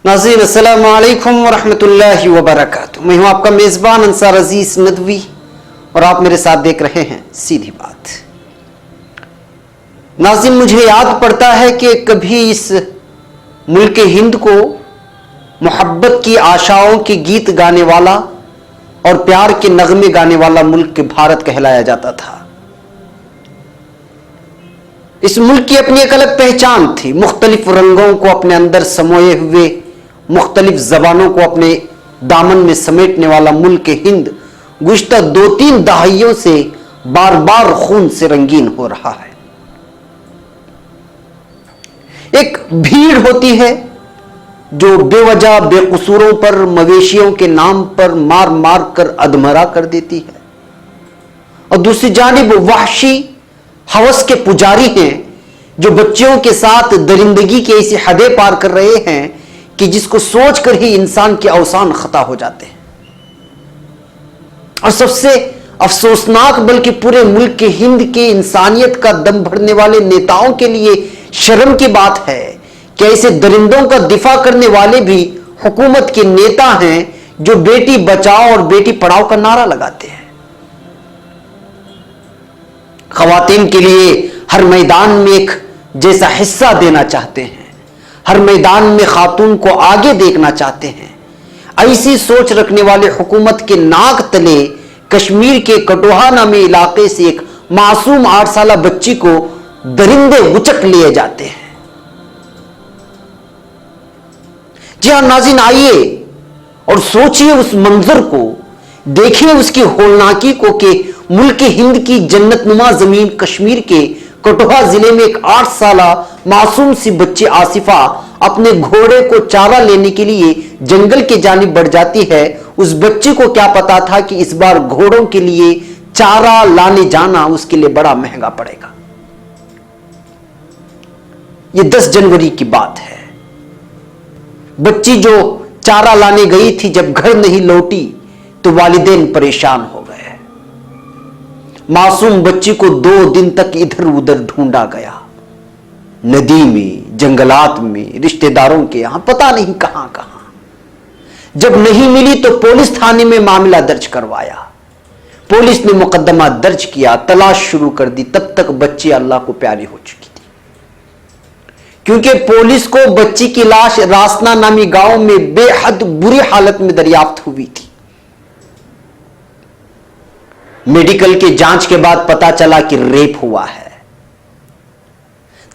ناظرین السلام علیکم ورحمۃ اللہ وبرکاتہ. میں ہوں آپ کا میزبان انصار عزیز ندوی اور آپ میرے ساتھ دیکھ رہے ہیں سیدھی بات. ناظرین مجھے یاد پڑتا ہے کہ کبھی اس ملک ہند کو محبت کی آشاؤں کے گیت گانے والا اور پیار کے نغمے گانے والا ملک بھارت کہلایا جاتا تھا. اس ملک کی اپنی ایک الگ پہچان تھی. مختلف رنگوں کو اپنے اندر سموئے ہوئے، مختلف زبانوں کو اپنے دامن میں سمیٹنے والا ملک ہند گزشتہ 2-3 دہائیوں سے بار بار خون سے رنگین ہو رہا ہے. ایک بھیڑ ہوتی ہے جو بے وجہ بے قصوروں پر مویشیوں کے نام پر مار مار کر ادمرا کر دیتی ہے، اور دوسری جانب وحشی ہوس کے پجاری ہیں جو بچیوں کے ساتھ درندگی کی ایسی حدیں پار کر رہے ہیں کہ جس کو سوچ کر ہی انسان کے اوسان خطا ہو جاتے ہیں. اور سب سے افسوسناک بلکہ پورے ملک کے ہند کے انسانیت کا دم بھرنے والے نیتاؤں کے لیے شرم کی بات ہے کہ ایسے درندوں کا دفاع کرنے والے بھی حکومت کے نیتا ہیں جو بیٹی بچاؤ اور بیٹی پڑھاؤ کا نعرہ لگاتے ہیں. خواتین کے لیے ہر میدان میں ایک جیسا حصہ دینا چاہتے ہیں، ہر میدان میں خاتون کو آگے دیکھنا چاہتے ہیں. ایسی سوچ رکھنے والے حکومت کے ناک تلے کشمیر کے کٹوہا نامی علاقے سے ایک معصوم 8 سالہ بچی کو درندے اچک لیے جاتے ہیں. جی ہاں ناظرین، آئیے اور سوچئے اس منظر کو، دیکھیں اس کی ہولناکی کو کہ ملک ہند کی جنت نما زمین کشمیر کے کٹھوعہ ضلع میں ایک 8 سالہ معصوم سی بچی آصفہ اپنے گھوڑے کو چارہ لینے کے لیے جنگل کی جانب بڑھ جاتی ہے. اس بچی کو کیا پتا تھا کہ اس بار گھوڑوں کے لیے چارہ لانے جانا اس کے لیے بڑا مہنگا پڑے گا. یہ 10 جنوری کی بات ہے. بچی جو چارہ لانے گئی تھی جب گھر نہیں لوٹی تو والدین پریشان ہو گئے. معصوم بچی کو 2 دن تک ادھر ادھر ڈھونڈا گیا، ندی میں، جنگلات میں، رشتہ داروں کے یہاں، پتہ نہیں کہاں کہاں. جب نہیں ملی تو پولیس تھانے میں معاملہ درج کروایا. پولیس نے مقدمہ درج کیا، تلاش شروع کر دی. تب تک بچی اللہ کو پیاری ہو چکی تھی، کیونکہ پولیس کو بچی کی لاش راسنا نامی گاؤں میں بے حد بری حالت میں دریافت ہوئی تھی. میڈیکل کے جانچ کے بعد پتا چلا کہ ریپ ہوا ہے.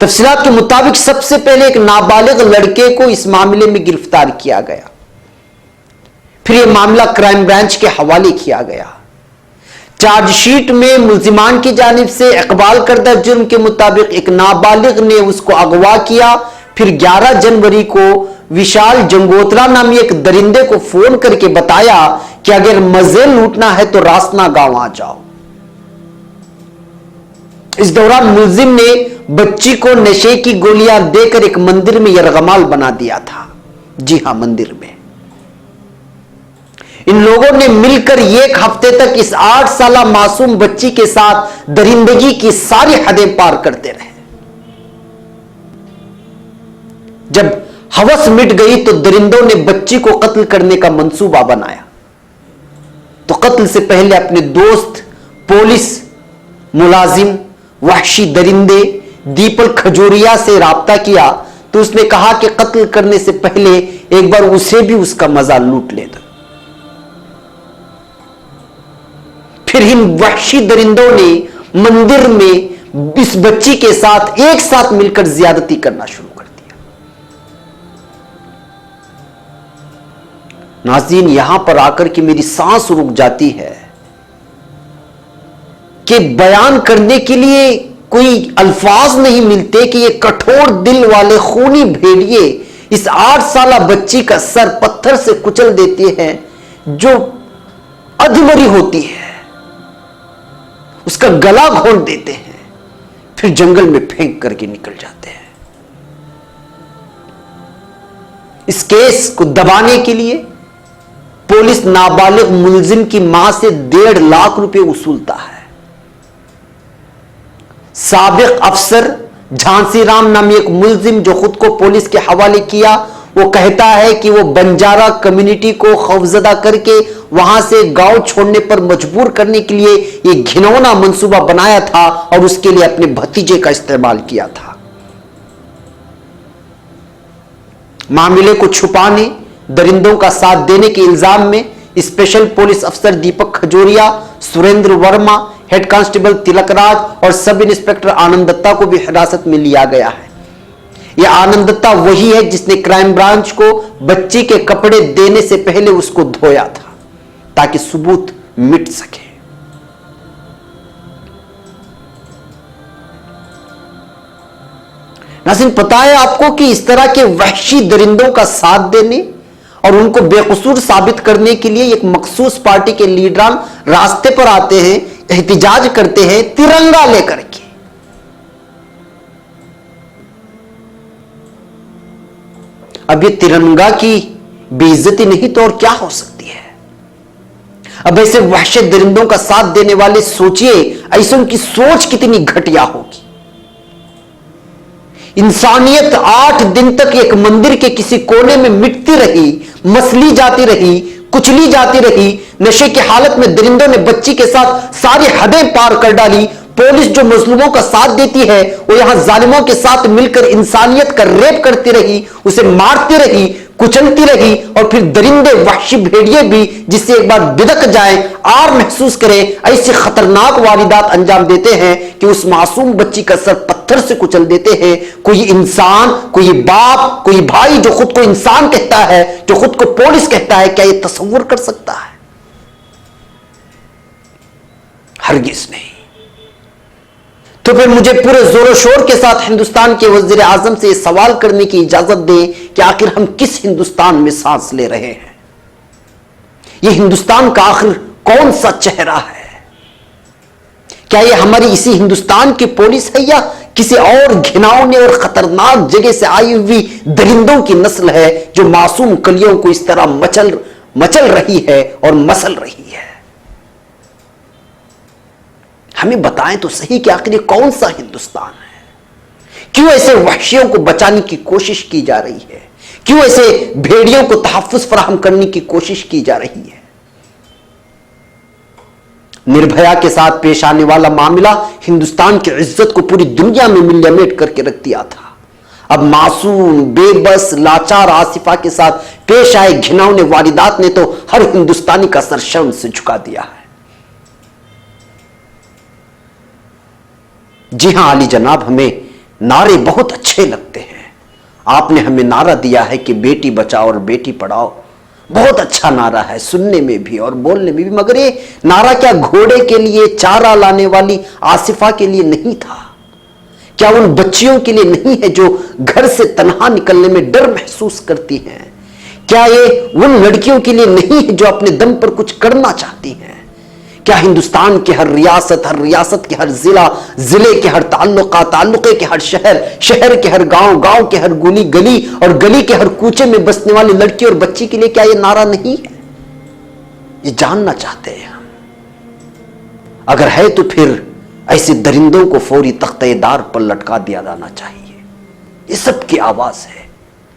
تفصیلات کے مطابق سب سے پہلے ایک نابالغ لڑکے کو اس معاملے میں گرفتار کیا گیا، پھر یہ معاملہ کرائم برانچ کے حوالے کیا گیا. چارج شیٹ میں ملزمان کی جانب سے اقبال کردہ جرم کے مطابق ایک نابالغ نے اس کو اغوا کیا. پھر 11 جنوری کو وشال جنگوترا نامی ایک درندے کو فون کر کے بتایا کہ اگر مزے لوٹنا ہے تو راسنا گاؤں آ جاؤ. اس دوران ملزم نے بچی کو نشے کی گولیاں دے کر ایک مندر میں یرغمال بنا دیا تھا. جی ہاں، مندر میں. ان لوگوں نے مل کر 1 ہفتے تک اس 8 سالہ معصوم بچی کے ساتھ درندگی کی ساری حدیں پار کرتے رہے. جب ہوس مٹ گئی تو درندوں نے بچی کو قتل کرنے کا منصوبہ بنایا. تو قتل سے پہلے اپنے دوست پولیس ملازم وحشی درندے دیپل کھجوریا سے رابطہ کیا. تو اس نے کہا کہ قتل کرنے سے پہلے ایک بار اسے بھی اس کا مزہ لوٹ لے دو. پھر ان وحشی درندوں نے مندر میں اس بچی کے ساتھ ایک ساتھ مل کر زیادتی کرنا شروع کر دیا. ناظرین، یہاں پر آ کر کے میری سانس رک جاتی ہے کہ بیان کرنے کے لیے کوئی الفاظ نہیں ملتے کہ یہ کٹھور دل والے خونی بھیڑیے اس 8 سالہ بچی کا سر پتھر سے کچل دیتے ہیں جو ادھمری ہوتی ہے، اس کا گلا گھونٹ دیتے ہیں، پھر جنگل میں پھینک کر کے نکل جاتے ہیں. اس کیس کو دبانے کے لیے پولیس نابالغ ملزم کی ماں سے 1.5 لاکھ روپے وصولتا ہے. سابق افسر جھانسی رام نامی ایک ملزم جو خود کو پولیس کے حوالے کیا، وہ کہتا ہے کہ وہ بنجارا کمیونٹی کو خوفزدہ کر کے وہاں سے گاؤں چھوڑنے پر مجبور کرنے کے لیے یہ گھنونا منصوبہ بنایا تھا اور اس کے لیے اپنے بھتیجے کا استعمال کیا تھا۔ معاملے کو چھپانے، درندوں کا ساتھ دینے کے الزام میں اسپیشل پولیس افسر دیپک کھجوریا، سریندر ورما، ہیڈ کانسٹیبل تلک راج اور سب انسپیکٹر آنند دتا کو بھی حراست میں لیا گیا ہے۔ یہ آنند دتا وہی ہے جس نے کرائم برانچ کو بچی کے کپڑے دینے سے پہلے اس کو دھویا تھا تاکہ ثبوت مٹ سکے۔ ناظرین، پتا ہے آپ کو کہ اس طرح کے وحشی درندوں کا ساتھ دینے اور ان کو بے قصور ثابت کرنے کے لیے ایک مخصوص پارٹی کے لیڈران راستے پر آتے ہیں، احتجاج کرتے ہیں ترنگا لے کر کے۔ اب یہ ترنگا کی بے عزتی نہیں تو اور کیا ہو سکتی ہے؟ اب ایسے وحشت درندوں کا ساتھ دینے والے سوچئے ایسے ان کی سوچ کتنی گھٹیا ہوگی۔ انسانیت 8 دن تک ایک مندر کے کسی کونے میں مٹتی رہی، مسلی جاتی رہی، کچلی جاتی رہی، نشے کی حالت میں درندوں نے بچی کے ساتھ ساری حدیں پار کر ڈالی۔ پولیس جو مظلوموں کا ساتھ دیتی ہے وہ یہاں ظالموں کے ساتھ مل کر انسانیت کا ریپ کرتی رہی، اسے مارتی رہی، کچلتی رہی، اور پھر درندے وحشی بھیڑیے بھی جس سے ایک بار بدک جائیں، آر محسوس کریں، ایسی خطرناک واردات انجام دیتے ہیں کہ اس معصوم بچی کا سر پتھر سے کچل دیتے ہیں۔ کوئی انسان، کوئی باپ، کوئی بھائی جو خود کو انسان کہتا ہے، جو خود کو پولیس کہتا ہے، کیا یہ تصور کر سکتا ہے؟ ہرگز نہیں۔ تو پھر مجھے پورے زور و شور کے ساتھ ہندوستان کے وزیر اعظم سے یہ سوال کرنے کی اجازت دیں کہ آخر ہم کس ہندوستان میں سانس لے رہے ہیں؟ یہ ہندوستان کا آخر کون سا چہرہ ہے؟ کیا یہ ہماری اسی ہندوستان کی پولیس ہے یا کسی اور گھناؤنے اور خطرناک جگہ سے آئی ہوئی درندوں کی نسل ہے جو معصوم کلیوں کو اس طرح مچل رہی ہے اور مسل رہی ہے؟ ہمیں بتائیں تو صحیح کہ آخر یہ کون سا ہندوستان ہے؟ کیوں ایسے وحشیوں کو بچانے کی کوشش کی جا رہی ہے؟ کیوں ایسے بھیڑیوں کو تحفظ فراہم کرنے کی کوشش کی جا رہی ہے؟ نربھیا کے ساتھ پیش آنے والا معاملہ ہندوستان کی عزت کو پوری دنیا میں ملیمیٹ کر کے رکھ دیا تھا۔ اب معصوم، بے بس، لاچار آصفہ کے ساتھ پیش آئے گھناؤنے واردات نے تو ہر ہندوستانی کا سر شرم سے جھکا دیا ہے۔ جی ہاں علی جناب، ہمیں نعرے بہت اچھے لگتے ہیں۔ آپ نے ہمیں نعرہ دیا ہے کہ بیٹی بچاؤ اور بیٹی پڑھاؤ، بہت اچھا نعرہ ہے، سننے میں بھی اور بولنے میں بھی، مگر یہ نعرہ کیا گھوڑے کے لیے چارہ لانے والی آصفہ کے لیے نہیں تھا؟ کیا ان بچیوں کے لیے نہیں ہے جو گھر سے تنہا نکلنے میں ڈر محسوس کرتی ہیں؟ کیا یہ ان لڑکیوں کے لیے نہیں ہے جو اپنے دم پر کچھ کرنا چاہتی ہیں؟ کیا ہندوستان کے ہر ریاست کے ہر ضلع کے ہر تعلقے کے ہر شہر کے ہر گاؤں کے ہر گلی اور گلی کے ہر کوچے میں بسنے والی لڑکی اور بچی کے لیے کیا یہ نعرہ نہیں ہے؟ یہ جاننا چاہتے ہیں ہم۔ اگر ہے تو پھر ایسے درندوں کو فوری تختہ دار پر لٹکا دیا جانا چاہیے۔ یہ سب کی آواز ہے،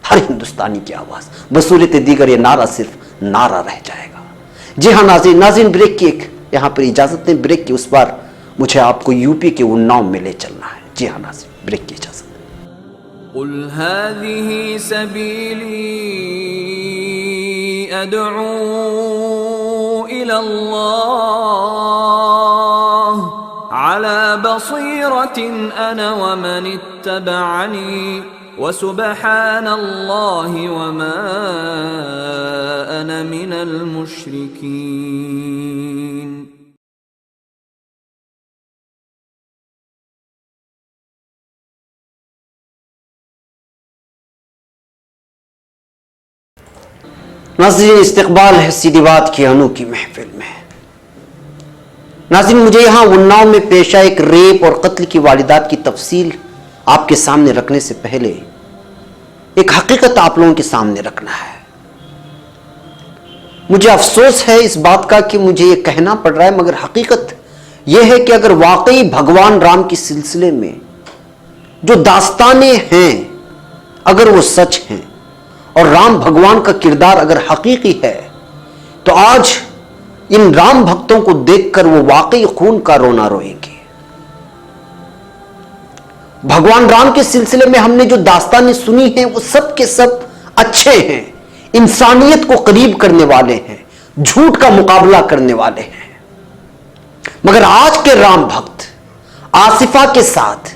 ہر ہندوستانی کی آواز۔ بصورت دیگر یہ نعرہ صرف نعرہ رہ جائے گا۔ جی ہاں ناظرین، بریک کی ایک یہاں پر اجازت دیں، بریک کی اس بار مجھے آپ کو یو پی کے اناؤ میں لے چلنا ہے۔ جی ہاں ناظرین، بریک کی اجازت دیں۔ قل هذه سبيلي أدعو إلى الله على بصيرة أنا ومن اتبعني وسبحان الله وما أنا من المشركين۔ ناظرین، استقبال ہے سیدھی بات کی انوکھی محفل میں۔ ناظرین، مجھے یہاں اناؤ میں پیش آئے ایک ریپ اور قتل کی واردات کی تفصیل آپ کے سامنے رکھنے سے پہلے ایک حقیقت آپ لوگوں کے سامنے رکھنا ہے۔ مجھے افسوس ہے اس بات کا کہ مجھے یہ کہنا پڑ رہا ہے، مگر حقیقت یہ ہے کہ اگر واقعی بھگوان رام کے سلسلے میں جو داستانیں ہیں اگر وہ سچ ہیں اور رام بھگوان کا کردار اگر حقیقی ہے تو آج ان رام بھکتوں کو دیکھ کر وہ واقعی خون کا رونا روئیں گے۔ بھگوان رام کے سلسلے میں ہم نے جو داستانیں سنی ہیں وہ سب کے سب اچھے ہیں، انسانیت کو قریب کرنے والے ہیں، جھوٹ کا مقابلہ کرنے والے ہیں۔ مگر آج کے رام بھکت آصفہ کے ساتھ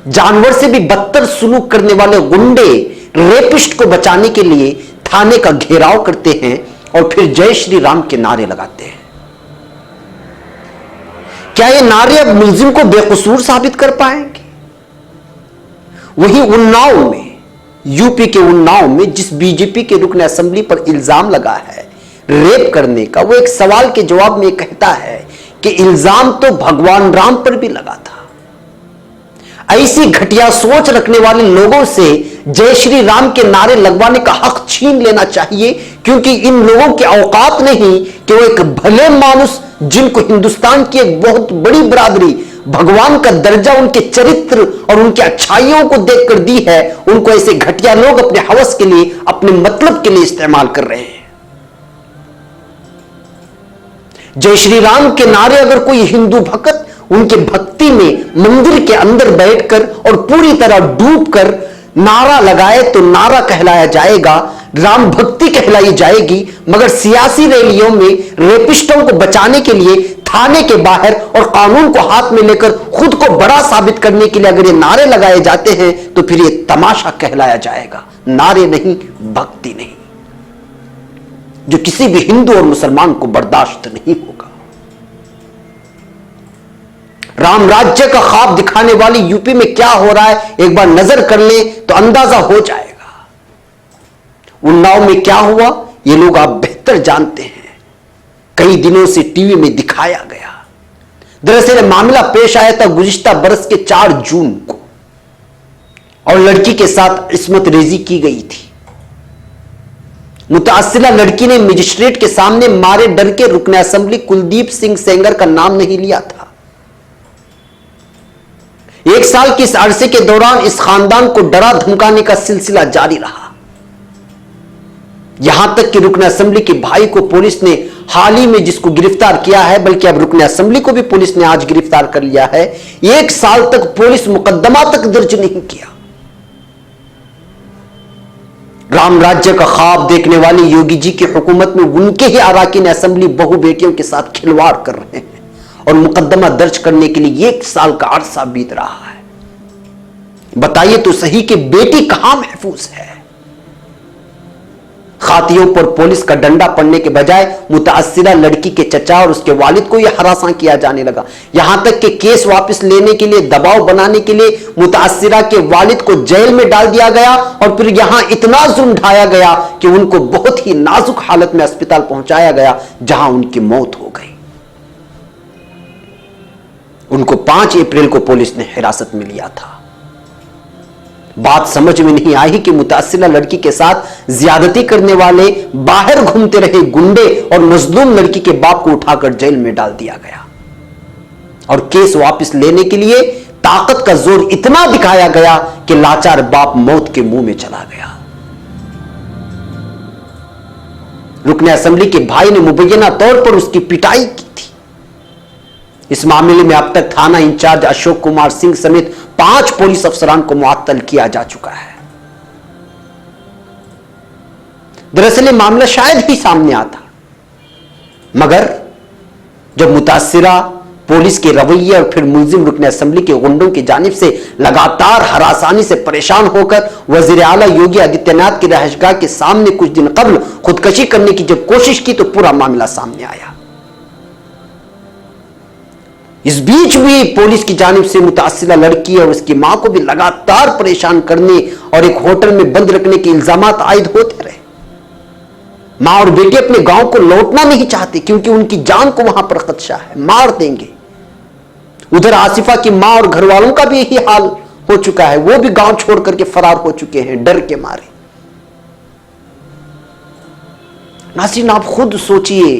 جانور سے بھی بدتر سلوک کرنے والے گنڈے ریپسٹ کو بچانے کے لیے تھانے کا گھیراؤ کرتے ہیں اور پھر جے شری رام کے نعرے لگاتے ہیں۔ کیا یہ نعرے اب ملزم کو بے قصور ثابت کر پائیں گے؟ وہی اناؤ میں، یو پی کے اناؤ میں جس بی جے پی کے رکن اسمبلی پر الزام لگا ہے ریپ کرنے کا، وہ ایک سوال کے جواب میں کہتا ہے کہ الزام تو بھگوان رام پر بھی لگا تھا۔ ایسی گھٹیا سوچ رکھنے والے لوگوں سے جے شری رام کے نعرے لگوانے کا حق چھین لینا چاہیے، کیونکہ ان لوگوں کے اوقات نہیں کہ وہ ایک بھلے مانس جن کو ہندوستان کی ایک بہت بڑی برادری بھگوان کا درجہ ان کے چرتر اور ان کے اچھائیوں کو دیکھ کر دی ہے، ان کو ایسے گھٹیا لوگ اپنے ہوس کے لیے، اپنے مطلب کے لیے استعمال کر رہے ہیں۔ جے شری رام کے نعرے اگر کوئی ہندو بھکت ان کے بھکتی میں مندر کے اندر بیٹھ کر اور پوری طرح ڈوب کر نعرہ لگائے تو نعرہ کہلایا جائے گا، رام بھکتی کہلائی جائے گی، مگر سیاسی ریلیوں میں ریپسٹوں کو بچانے کے لیے تھانے کے باہر اور قانون کو ہاتھ میں لے کر خود کو بڑا ثابت کرنے کے لیے اگر یہ نعرے لگائے جاتے ہیں تو پھر یہ تماشا کہلایا جائے گا، نعرے نہیں، بھکتی نہیں، جو کسی بھی ہندو اور مسلمان کو برداشت نہیں ہوگا۔ رام راجیہ کا خواب دکھانے والی یو پی میں کیا ہو رہا ہے ایک بار نظر کر لیں تو اندازہ ہو جائے گا۔ اناؤ میں کیا ہوا یہ لوگ آپ بہتر جانتے ہیں، کئی دنوں سے ٹی وی میں دکھایا گیا۔ دراصل معاملہ پیش آیا تھا گزشتہ برس کے 4 جون کو، اور لڑکی کے ساتھ عصمت ریزی کی گئی تھی۔ متاثرہ لڑکی نے مجسٹریٹ کے سامنے مارے ڈر کے رکن اسمبلی کلدیپ سنگھ سینگر کا نام نہیں لیا تھا۔ 1 سال کے اس عرصے کے دوران اس خاندان کو ڈرا دھمکانے کا سلسلہ جاری رہا، یہاں تک کہ رکن اسمبلی کے بھائی کو پولیس نے حال ہی میں جس کو گرفتار کیا ہے، بلکہ اب رکن اسمبلی کو بھی پولیس نے آج گرفتار کر لیا ہے، 1 سال تک پولیس مقدمہ تک درج نہیں کیا۔ رام راجیہ کا خواب دیکھنے والی یوگی جی کی حکومت میں ان کے ہی اراکین اسمبلی بہو بیٹیوں کے ساتھ کھلواڑ کر رہے ہیں اور مقدمہ درج کرنے کے لیے 1 سال کا عرصہ بیت رہا ہے۔ بتائیے تو صحیح کہ بیٹی کہاں محفوظ ہے؟ خاتیوں پر پولیس کا ڈنڈا پڑنے کے بجائے متاثرہ لڑکی کے چچا اور اس کے والد کو یہ ہراساں کیا جانے لگا، یہاں تک کہ کیس واپس لینے کے لیے دباؤ بنانے کے لیے متاثرہ کے والد کو جیل میں ڈال دیا گیا، اور پھر یہاں اتنا ظلم ڈھایا گیا کہ ان کو بہت ہی نازک حالت میں اسپتال پہنچایا گیا، جہاں ان کی موت ہو گئی۔ ان کو 5 اپریل کو پولیس نے حراست میں لیا تھا۔ بات سمجھ میں نہیں آئی کہ متاثرہ لڑکی کے ساتھ زیادتی کرنے والے باہر گھومتے رہے گنڈے اور مظلوم لڑکی کے باپ کو اٹھا کر جیل میں ڈال دیا گیا، اور کیس واپس لینے کے لیے طاقت کا زور اتنا دکھایا گیا کہ لاچار باپ موت کے منہ میں چلا گیا۔ رکن اسمبلی کے بھائی نے مبینہ طور پر اس کی پٹائی کی تھی۔ اس معاملے میں اب تک تھانہ انچارج اشوک کمار سنگھ سمیت 5 پولیس افسران کو معطل کیا جا چکا ہے۔ دراصل یہ معاملہ شاید ہی سامنے آتا، مگر جب متاثرہ پولیس کے رویے اور پھر ملزم رکن اسمبلی کے گنڈوں کی جانب سے لگاتار ہراسانی سے پریشان ہو کر وزیر اعلیٰ یوگی آدتیہ ناتھ کی رہائشگاہ کے سامنے کچھ دن قبل خودکشی کرنے کی جب کوشش کی تو پورا معاملہ سامنے آیا۔ اس بیچ بھی پولیس کی جانب سے متاثرہ لڑکی اور اس کی ماں کو بھی لگاتار پریشان کرنے اور ایک ہوٹل میں بند رکھنے کے الزامات عائد ہوتے رہے۔ ماں اور بیٹے اپنے گاؤں کو لوٹنا نہیں چاہتے کیونکہ ان کی جان کو وہاں پر خدشہ ہے، مار دیں گے۔ ادھر آصفہ کی ماں اور گھر والوں کا بھی یہی حال ہو چکا ہے، وہ بھی گاؤں چھوڑ کر کے فرار ہو چکے ہیں ڈر کے مارے۔ ناظرین آپ خود سوچئے،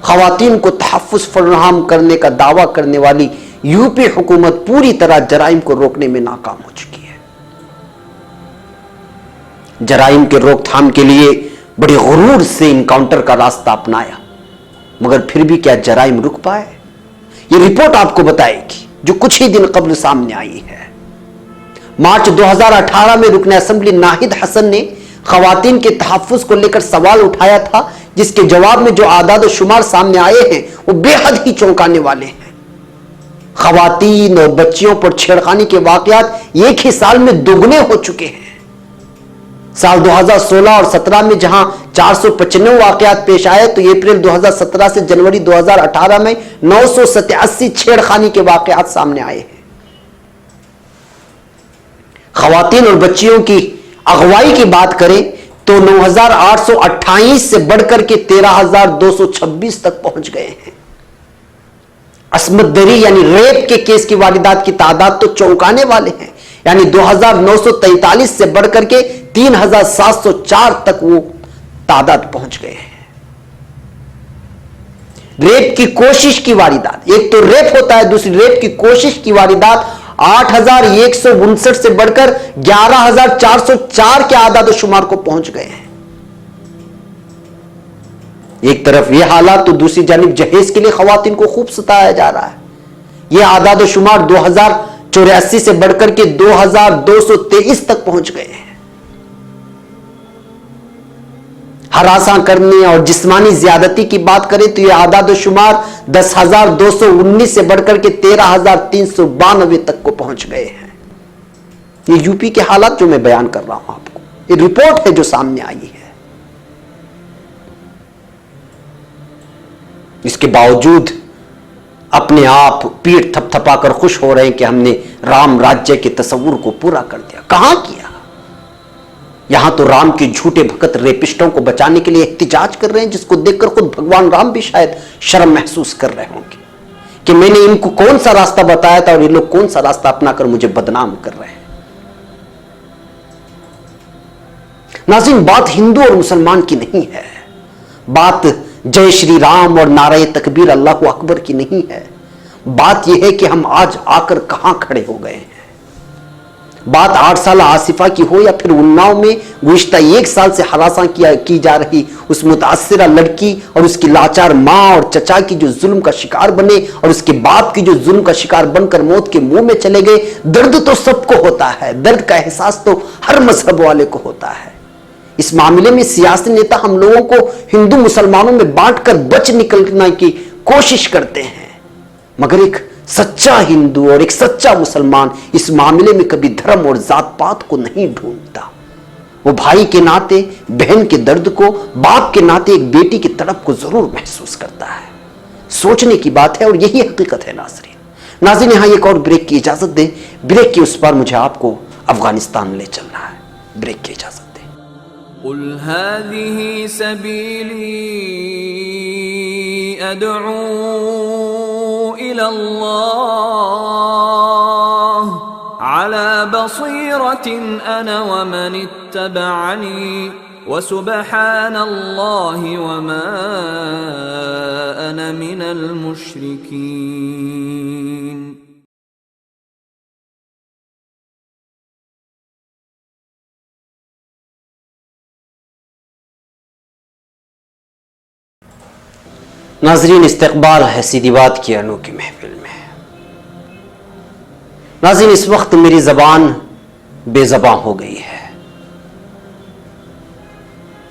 خواتین کو تحفظ فراہم کرنے کا دعویٰ کرنے والی یو پی حکومت پوری طرح جرائم کو روکنے میں ناکام ہو چکی ہے۔ جرائم کے روک تھام کے لیے بڑے غرور سے انکاؤنٹر کا راستہ اپنایا، مگر پھر بھی کیا جرائم رک پائے؟ یہ رپورٹ آپ کو بتائے گی جو کچھ ہی دن قبل سامنے آئی ہے۔ مارچ 2018 میں رکن اسمبلی ناہید حسن نے خواتین کے تحفظ کو لے کر سوال اٹھایا تھا، جس کے جواب میں جو اعداد و شمار سامنے آئے ہیں وہ بے حد ہی چونکانے والے ہیں۔ خواتین اور بچیوں پر چھیڑخانی کے واقعات ایک ہی سال میں دوگنے ہو چکے ہیں۔ سال 2016 اور 17 میں جہاں 495 واقعات پیش آئے تو اپریل 2017 سے جنوری 2018 میں 987 چھیڑخانی کے واقعات سامنے آئے ہیں۔ خواتین اور بچیوں کی اغوائی کی بات کریں تو 9828 سے بڑھ کر کے 13226 تک پہنچ گئے ہیں۔ عصمت دری یعنی ریپ کے کیس کی واردات کی تعداد تو چونکانے والے ہیں، یعنی 2943 سے بڑھ کر کے 3704 تک وہ تعداد پہنچ گئے ہیں۔ ریپ کی کوشش کی واردات، ایک تو ریپ ہوتا ہے، دوسری ریپ کی کوشش کی واردات 8159 سے بڑھ کر 11404 کے اعداد و شمار کو پہنچ گئے ہیں۔ ایک طرف یہ حالات تو دوسری جانب جہیز کے لیے خواتین کو خوب ستایا جا رہا ہے۔ یہ اعداد و شمار 2084 سے بڑھ کر کے 2223 تک پہنچ گئے ہیں۔ ہراساں کرنے اور جسمانی زیادتی کی بات کریں تو یہ اعداد و شمار 10,219 سے بڑھ کر کے 13,392 تک کو پہنچ گئے ہیں۔ یہ یو پی کے حالات جو میں بیان کر رہا ہوں آپ کو، یہ رپورٹ ہے جو سامنے آئی ہے۔ اس کے باوجود اپنے آپ پیٹ تھپ تھپا کر خوش ہو رہے ہیں کہ ہم نے رام راجیہ کے تصور کو پورا کر دیا۔ کہاں کیا؟ یہاں تو رام کے جھوٹے بھگت ریپسٹوں کو بچانے کے لیے احتجاج کر رہے ہیں، جس کو دیکھ کر خود بھگوان رام بھی شاید شرم محسوس کر رہے ہوں گے کہ میں نے ان کو کون سا راستہ بتایا تھا اور یہ لوگ کون سا راستہ اپنا کر مجھے بدنام کر رہے ہیں۔ ناظرین، بات ہندو اور مسلمان کی نہیں ہے، بات جے شری رام اور نعرہ تکبیر اللہ اکبر کی نہیں ہے۔ بات یہ ہے کہ ہم آج آ کر کہاں کھڑے ہو گئے ہیں۔ بات 8 سالہ آصفہ کی ہو یا پھر اناؤ میں گزشتہ 1 سال سے ہراساں کی جا رہی اس متاثرہ لڑکی اور اس کی لاچار ماں اور چچا کی جو ظلم کا شکار بنے اور اس کے باپ کی جو ظلم کا شکار بن کر موت کے منہ میں چلے گئے، درد تو سب کو ہوتا ہے، درد کا احساس تو ہر مذہب والے کو ہوتا ہے۔ اس معاملے میں سیاسی نیتا ہم لوگوں کو ہندو مسلمانوں میں بانٹ کر بچ نکلنے کی کوشش کرتے ہیں، مگر ایک سچا ہندو اور ایک سچا مسلمان اس معاملے میں کبھی دھرم اور ذات پات کو نہیں ڈھونڈتا۔ وہ بھائی کے ناطے بہن کے درد کو، باپ کے ناطے ایک بیٹی کی تڑپ کو ضرور محسوس کرتا ہے۔ سوچنے کی بات ہے اور یہی حقیقت ہے۔ ناظرین یہاں ایک اور بریک کی اجازت دیں، بریک کے اس پار مجھے آپ کو افغانستان لے چلنا ہے۔ بریک کی اجازت دیں۔ قل هذه سبيلي أدعو إلى الله على بصيرة أنا ومن اتبعني وسبحان الله وما أنا من المشركين۔ ناظرین، استقبال ہے سیدھی بات کی انوکھی محفل میں۔ ناظرین، اس وقت میری زبان بے زباں ہو گئی ہے۔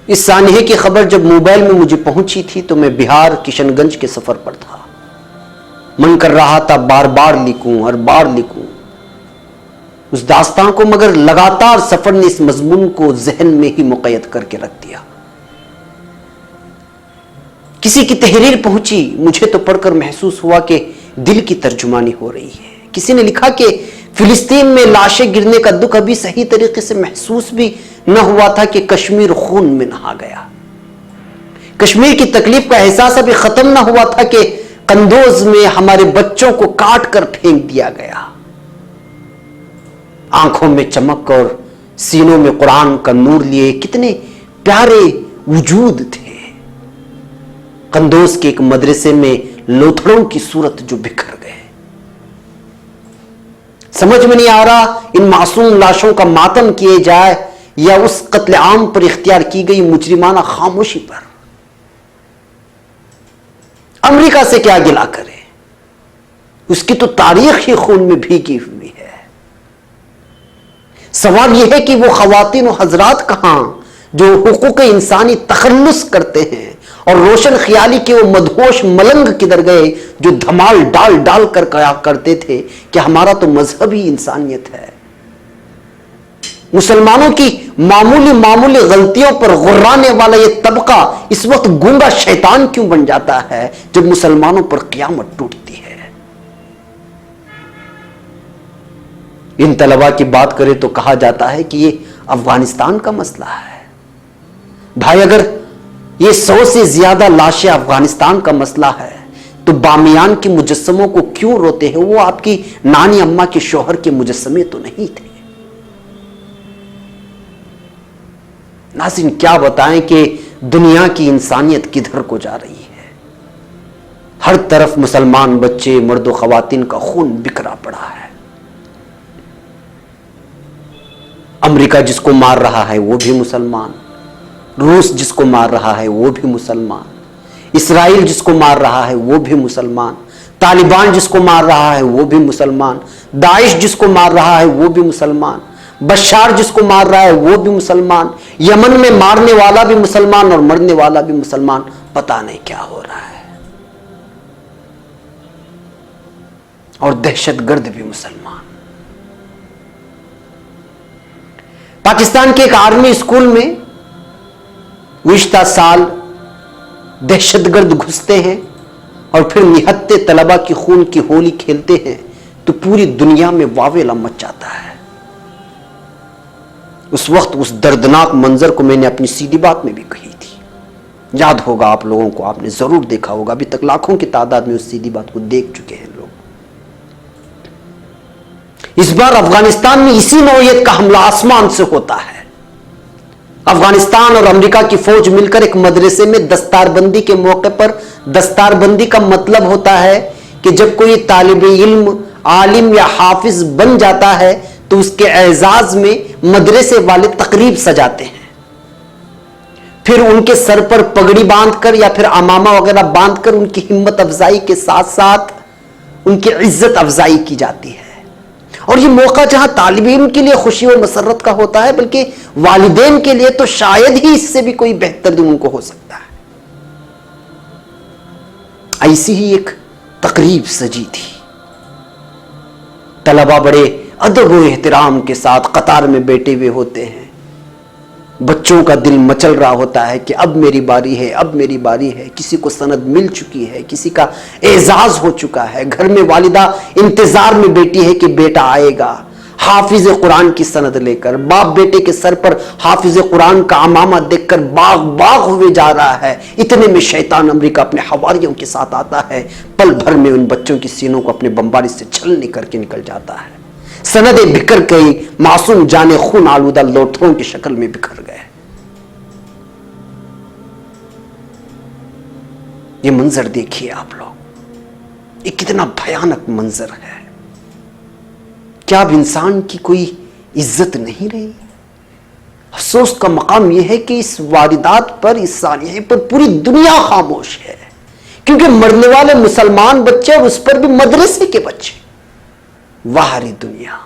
اس سانحے کی خبر جب موبائل میں مجھے پہنچی تھی تو میں بہار کشن گنج کے سفر پر تھا۔ من کر رہا تھا بار بار لکھوں اور بار لکھوں اس داستان کو، مگر لگاتار سفر نے اس مضمون کو ذہن میں ہی مقید کر کے رکھ دیا۔ کسی کی تحریر پہنچی، مجھے تو پڑھ کر محسوس ہوا کہ دل کی ترجمانی ہو رہی ہے۔ کسی نے لکھا کہ فلسطین میں لاشیں گرنے کا دکھ ابھی صحیح طریقے سے محسوس بھی نہ ہوا تھا کہ کشمیر خون میں نہا گیا۔ کشمیر کی تکلیف کا احساس ابھی ختم نہ ہوا تھا کہ قندوز میں ہمارے بچوں کو کاٹ کر پھینک دیا گیا۔ آنکھوں میں چمک اور سینوں میں قرآن کا نور لیے کتنے پیارے وجود تھے۔ قندوز کے ایک مدرسے میں لوتھڑوں کی صورت جو بکھر گئے۔ سمجھ میں نہیں آ رہا ان معصوم لاشوں کا ماتم کیے جائے یا اس قتل عام پر اختیار کی گئی مجرمانہ خاموشی پر امریکہ سے کیا گلہ کرے؟ اس کی تو تاریخ ہی خون میں بھیگی ہوئی ہے۔ سوال یہ ہے کہ وہ خواتین و حضرات کہاں جو حقوق انسانی تخلص کرتے ہیں، اور روشن خیالی کے وہ مدہوش ملنگ کدھر گئے جو دھمال ڈال ڈال کر کہا کرتے تھے کہ ہمارا تو مذہب ہی انسانیت ہے؟ مسلمانوں کی معمولی غلطیوں پر غرانے والا یہ طبقہ اس وقت گونگا شیطان کیوں بن جاتا ہے جب مسلمانوں پر قیامت ٹوٹتی ہے؟ ان طلباء کی بات کرے تو کہا جاتا ہے کہ یہ افغانستان کا مسئلہ ہے۔ بھائی اگر یہ 100 سے زیادہ لاشیں افغانستان کا مسئلہ ہے تو بامیان کے مجسموں کو کیوں روتے ہیں؟ وہ آپ کی نانی اماں کے شوہر کے مجسمے تو نہیں تھے۔ ناظرین کیا بتائیں کہ دنیا کی انسانیت کدھر کو جا رہی ہے؟ ہر طرف مسلمان بچے، مرد و خواتین کا خون بکھرا پڑا ہے۔ امریکہ جس کو مار رہا ہے وہ بھی مسلمان، روس جس کو مار رہا ہے وہ بھی مسلمان، اسرائیل جس کو مار رہا ہے وہ بھی مسلمان، طالبان جس کو مار رہا ہے وہ بھی مسلمان، داعش جس کو مار رہا ہے وہ بھی مسلمان، بشار جس کو مار رہا ہے وہ بھی مسلمان، یمن میں مارنے والا بھی مسلمان اور مرنے والا بھی مسلمان۔ پتہ نہیں کیا ہو رہا ہے، اور دہشت گرد بھی مسلمان۔ پاکستان کے ایک آرمی اسکول میں گزشتہ سال دہشت گرد گھستے ہیں اور پھر نہتے طلباء کی خون کی ہولی کھیلتے ہیں تو پوری دنیا میں واویلا مچ جاتا ہے۔ اس وقت اس دردناک منظر کو میں نے اپنی سیدھی بات میں بھی کہی تھی، یاد ہوگا آپ لوگوں کو، آپ نے ضرور دیکھا ہوگا، ابھی تک لاکھوں کی تعداد میں اس سیدھی بات کو دیکھ چکے ہیں لوگ۔ اس بار افغانستان میں اسی نوعیت کا حملہ آسمان سے ہوتا ہے۔ افغانستان اور امریکہ کی فوج مل کر ایک مدرسے میں دستار بندی کے موقع پر، دستار بندی کا مطلب ہوتا ہے کہ جب کوئی طالب علم، عالم یا حافظ بن جاتا ہے تو اس کے اعزاز میں مدرسے والے تقریب سجاتے ہیں، پھر ان کے سر پر پگڑی باندھ کر یا پھر عمامہ وغیرہ باندھ کر ان کی ہمت افزائی کے ساتھ ساتھ ان کی عزت افزائی کی جاتی ہے۔ اور یہ موقع جہاں طالب علم کے لیے خوشی و مسرت کا ہوتا ہے، بلکہ والدین کے لیے تو شاید ہی اس سے بھی کوئی بہتر دن ان کو ہو سکتا ہے۔ ایسی ہی ایک تقریب سجی تھی، طلباء بڑے ادب و احترام کے ساتھ قطار میں بیٹھے ہوئے ہوتے ہیں، بچوں کا دل مچل رہا ہوتا ہے کہ اب میری باری ہے، اب میری باری ہے۔ کسی کو سند مل چکی ہے، کسی کا اعزاز ہو چکا ہے، گھر میں والدہ انتظار میں بیٹھی ہے کہ بیٹا آئے گا حافظ قرآن کی سند لے کر، باپ بیٹے کے سر پر حافظ قرآن کا عمامہ دیکھ کر باغ باغ ہوئے جا رہا ہے۔ اتنے میں شیطان امریکہ اپنے حواریوں کے ساتھ آتا ہے، پل بھر میں ان بچوں کی سینوں کو اپنے بمباری سے چھلنی کر کے نکل جاتا ہے۔ سندیں بکھر گئی، معصوم جانے خون آلودہ لوتھوں کی شکل میں بکھر گئے۔ یہ منظر دیکھیے آپ لوگ، یہ کتنا بھیانک منظر ہے۔ کیا اب انسان کی کوئی عزت نہیں رہی؟ افسوس کا مقام یہ ہے کہ اس واردات پر، اس سانحے پر پوری دنیا خاموش ہے، کیونکہ مرنے والے مسلمان بچے اور اس پر بھی مدرسے کے بچے۔ واہری دنیا۔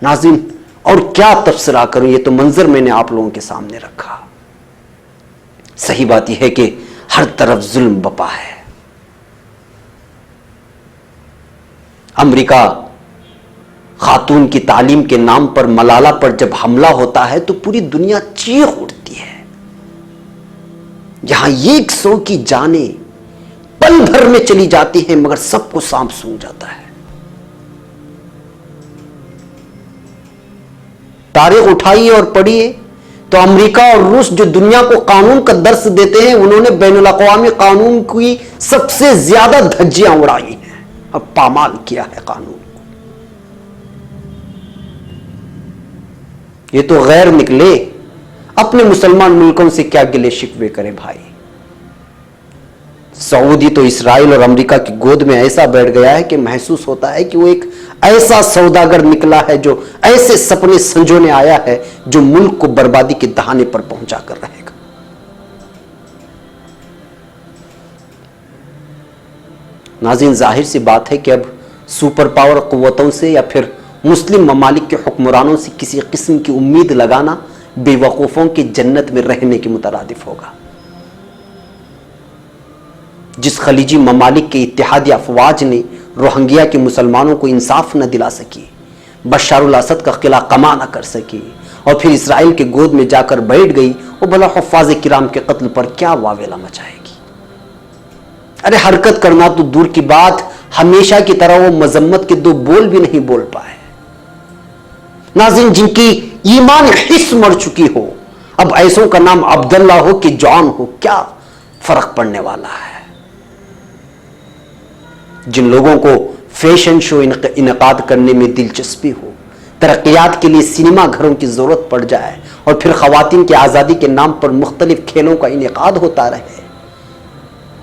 ناظرین اور کیا تبصرہ کروں، یہ تو منظر میں نے آپ لوگوں کے سامنے رکھا۔ صحیح بات یہ ہے کہ ہر طرف ظلم بپا ہے۔ امریکہ خاتون کی تعلیم کے نام پر ملالہ پر جب حملہ ہوتا ہے تو پوری دنیا چیخ اٹھتی ہے۔ یہاں 100 کی جانیں پل بھر میں چلی جاتی ہیں، مگر سب کو سانپ سونگھ جاتا ہے۔ تاریخ اٹھائیے اور پڑھیے تو امریکہ اور روس جو دنیا کو قانون کا درس دیتے ہیں، انہوں نے بین الاقوامی قانون کی سب سے زیادہ دھجیاں اڑائی ہیں اور پامال کیا ہے قانون کو۔ یہ تو غیر نکلے، اپنے مسلمان ملکوں سے کیا گلے شکوے کرے بھائی۔ سعودی تو اسرائیل اور امریکہ کی گود میں ایسا بیٹھ گیا ہے کہ محسوس ہوتا ہے کہ وہ ایک ایسا سوداگر نکلا ہے جو ایسے سپنے سنجونے آیا ہے جو ملک کو بربادی کے دہانے پر پہنچا کر رہے گا۔ ناظرین، ظاہر سی بات ہے کہ اب سپر پاور قوتوں سے یا پھر مسلم ممالک کے حکمرانوں سے کسی قسم کی امید لگانا بے وقوفوں کی جنت میں رہنے کے مترادف ہوگا۔ جس خلیجی ممالک کے اتحادی افواج نے روہنگیا کے مسلمانوں کو انصاف نہ دلا سکی، بشار الاسد کا قلعہ قمع نہ کر سکی اور پھر اسرائیل کے گود میں جا کر بیٹھ گئی، وہ بھلا حفاظ کرام کے قتل پر کیا واویلا مچائے گی؟ ارے حرکت کرنا تو دور کی بات، ہمیشہ کی طرح وہ مذمت کے دو بول بھی نہیں بول پائے۔ ناظرین، جن کی ایمان حص مر چکی ہو، اب ایسوں کا نام عبداللہ ہو کہ جان ہو، کیا فرق پڑنے والا ہے؟ جن لوگوں کو فیشن شو انعقاد کرنے میں دلچسپی ہو، ترقیات کے لیے سینما گھروں کی ضرورت پڑ جائے اور پھر خواتین کی آزادی کے نام پر مختلف کھیلوں کا انعقاد ہوتا رہے،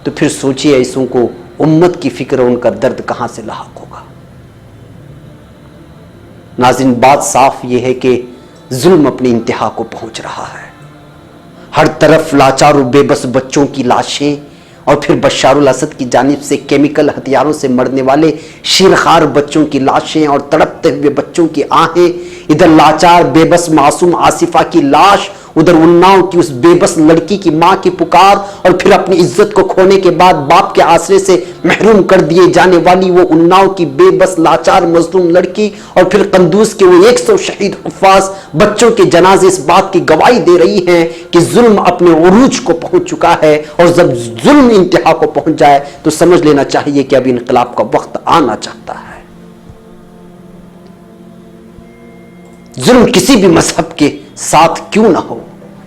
تو پھر سوچیے ایسوں کو امت کی فکر، ان کا درد کہاں سے لاحق ہوگا؟ ناظرین، بات صاف یہ ہے کہ ظلم اپنی انتہا کو پہنچ رہا ہے۔ ہر طرف لاچار و بے بس بچوں کی لاشیں اور پھر بشار الاسد کی جانب سے کیمیکل ہتھیاروں سے مرنے والے شیرخوار بچوں کی لاشیں اور تڑپتے ہوئے بچوں کی آہیں، ادھر لاچار بے بس معصوم آصفہ کی لاش، ادھر اناؤ کی اس بے بس لڑکی کی ماں کی پکار، اور پھر اپنی عزت کو کھونے کے بعد باپ کے آسرے سے محروم کر دیے جانے والی وہ اناؤ کی بے بس لاچار مظلوم لڑکی، اور پھر قندوز کے وہ 100 شہید حفاظ بچوں کے جنازے اس بات کی گواہی دے رہی ہیں کہ ظلم اپنے عروج کو پہنچ چکا ہے، اور جب ظلم انتہا کو پہنچ جائے تو سمجھ لینا چاہیے کہ اب انقلاب کا وقت آنا چاہتا ہے۔ ظلم کسی بھی مذہب کے ساتھ کیوں نہ ہو،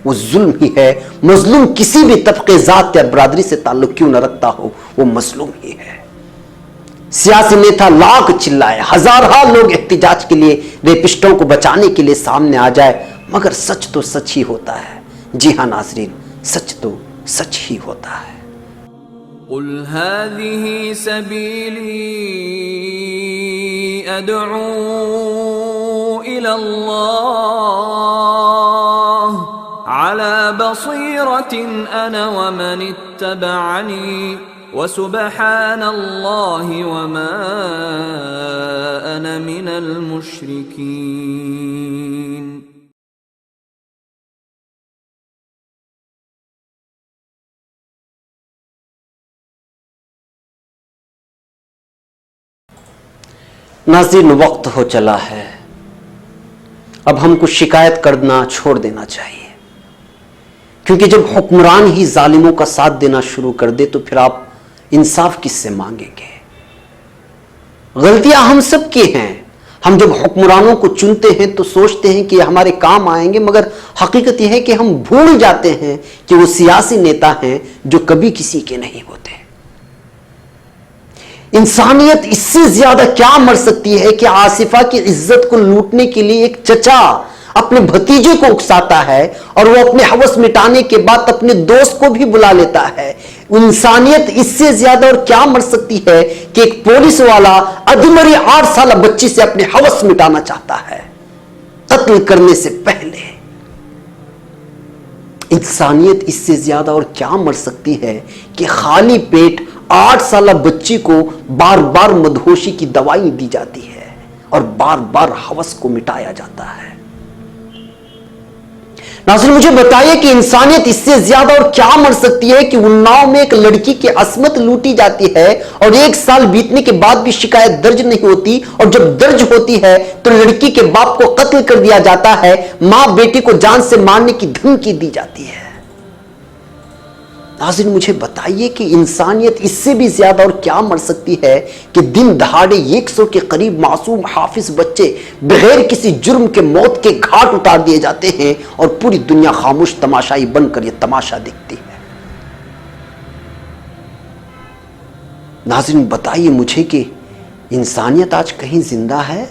وہ ظلم ہی ہے۔ مظلوم کسی بھی طبقے، ذات یا برادری سے تعلق کیوں نہ رکھتا ہو، وہ مظلوم ہی ہے۔ سیاسی نیتا لاکھ چلائے، ہزارہ لوگ احتجاج کے لیے ریپسٹوں کو بچانے کے لیے سامنے آ جائے، مگر سچ تو سچ ہی ہوتا ہے۔ جی ہاں ناظرین، سچ تو سچ ہی ہوتا ہے۔ قل هذه سبيلي أدعو إلى الله على بصيرة أنا ومن اتبعني وسبحان الله وما أنا من المشركين۔ ناظرین، وقت ہو چلا ہے، اب ہم کو شکایت کرنا چھوڑ دینا چاہیے، کیونکہ جب حکمران ہی ظالموں کا ساتھ دینا شروع کر دے تو پھر آپ انصاف کس سے مانگیں گے؟ غلطیاں ہم سب کی ہیں۔ ہم جب حکمرانوں کو چنتے ہیں تو سوچتے ہیں کہ یہ ہمارے کام آئیں گے، مگر حقیقت یہ ہے کہ ہم بھول جاتے ہیں کہ وہ سیاسی نیتا ہیں جو کبھی کسی کے نہیں ہوتے۔ انسانیت اس سے زیادہ کیا مر سکتی ہے کہ آصفہ کی عزت کو لوٹنے کے لیے ایک چچا اپنے بھتیجے کو اکساتا ہے اور وہ اپنے ہوس مٹانے کے بعد اپنے دوست کو بھی بلا لیتا ہے۔ انسانیت اس سے زیادہ اور کیا مر سکتی ہے کہ ایک پولیس والا ادھمری 8 سالہ بچی سے اپنے ہوس مٹانا چاہتا ہے قتل کرنے سے پہلے۔ انسانیت اس سے زیادہ اور کیا مر سکتی ہے کہ خالی پیٹ 8 سالہ بچی کو بار بار مدہوشی کی دوائی دی جاتی ہے اور بار بار ہوس کو مٹایا جاتا ہے۔ ناظرین، مجھے بتائیے کہ انسانیت اس سے زیادہ اور کیا مر سکتی ہے کہ اناؤ میں ایک لڑکی کی عصمت لوٹی جاتی ہے اور 1 سال بیتنے کے بعد بھی شکایت درج نہیں ہوتی، اور جب درج ہوتی ہے تو لڑکی کے باپ کو قتل کر دیا جاتا ہے، ماں بیٹی کو جان سے مارنے کی دھمکی دی جاتی ہے۔ ناظرین، مجھے بتائیے کہ انسانیت اس سے بھی زیادہ اور کیا مر سکتی ہے کہ دن دہاڑے 100 کے قریب معصوم حافظ بچے بغیر کسی جرم کے موت کے گھاٹ اتار دیے جاتے ہیں اور پوری دنیا خاموش تماشائی بن کر یہ تماشا دیکھتی ہے۔ ناظرین، بتائیے مجھے کہ انسانیت آج کہیں زندہ ہے؟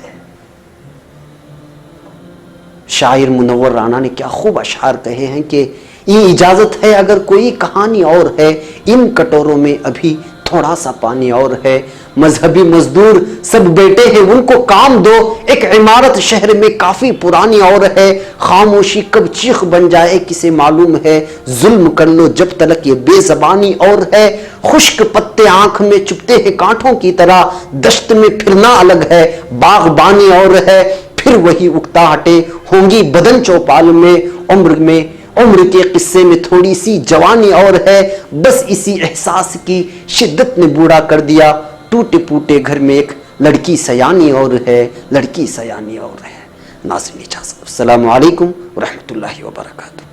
شاعر منور رانا نے کیا خوب اشعار کہے ہیں کہ یہ اجازت ہے اگر کوئی کہانی اور ہے، ان کٹوروں میں ابھی تھوڑا سا پانی اور ہے، مذہبی مزدور سب بیٹے ہیں ان کو کام دو، ایک عمارت شہر میں کافی پرانی اور ہے، خاموشی کب چیخ بن جائے کسے معلوم ہے، ظلم کر لو جب تلک یہ بے زبانی اور ہے، خشک پتے آنکھ میں چپتے ہیں کانٹوں کی طرح، دشت میں پھرنا الگ ہے، باغبانی اور ہے، پھر وہی اکتاہٹیں ہوں گی بدن چوپال میں، عمر کے قصے میں تھوڑی سی جوانی اور ہے، بس اسی احساس کی شدت نے بوڑھا کر دیا، ٹوٹے پوٹے گھر میں ایک لڑکی سیانی اور ہے، لڑکی سیانی اور ہے۔ ناظرین اجازت، السلام علیکم ورحمۃ اللہ وبرکاتہ۔